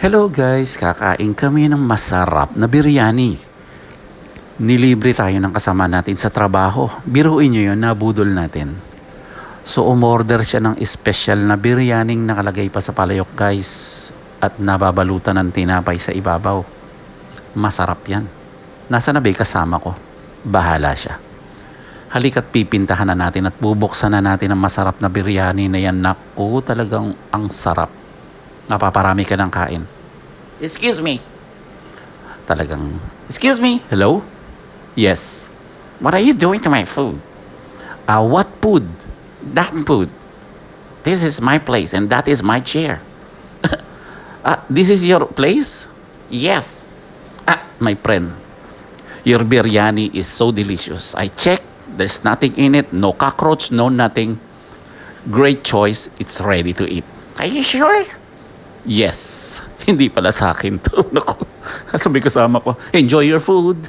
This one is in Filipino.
Hello guys, kakain kami ng masarap na biryani. Nilibre tayo ng kasama natin sa trabaho. Biruin nyo yun, nabudol natin. So umorder siya ng special na biryaning nakalagay pa sa palayok guys. At nababalutan ng tinapay sa ibabaw. Masarap yan. Nasa na ba kasama ko? Bahala siya. Halika't pipintahan na natin at bubuksan na natin ang masarap na biryani na yan. Naku, talagang ang sarap. Napaparami ka ng kain. Excuse me. Talagang, excuse me, hello? Yes. What are you doing to my food? What food? That food. This is my place and that is my chair. This is your place? Yes. My friend, your biryani is so delicious. I checked, there's nothing in it, no cockroach, no nothing. Great choice, it's ready to eat. Are you sure? Yes. Hindi pala sa akin to. Naku, sabi kasama ko, enjoy your food.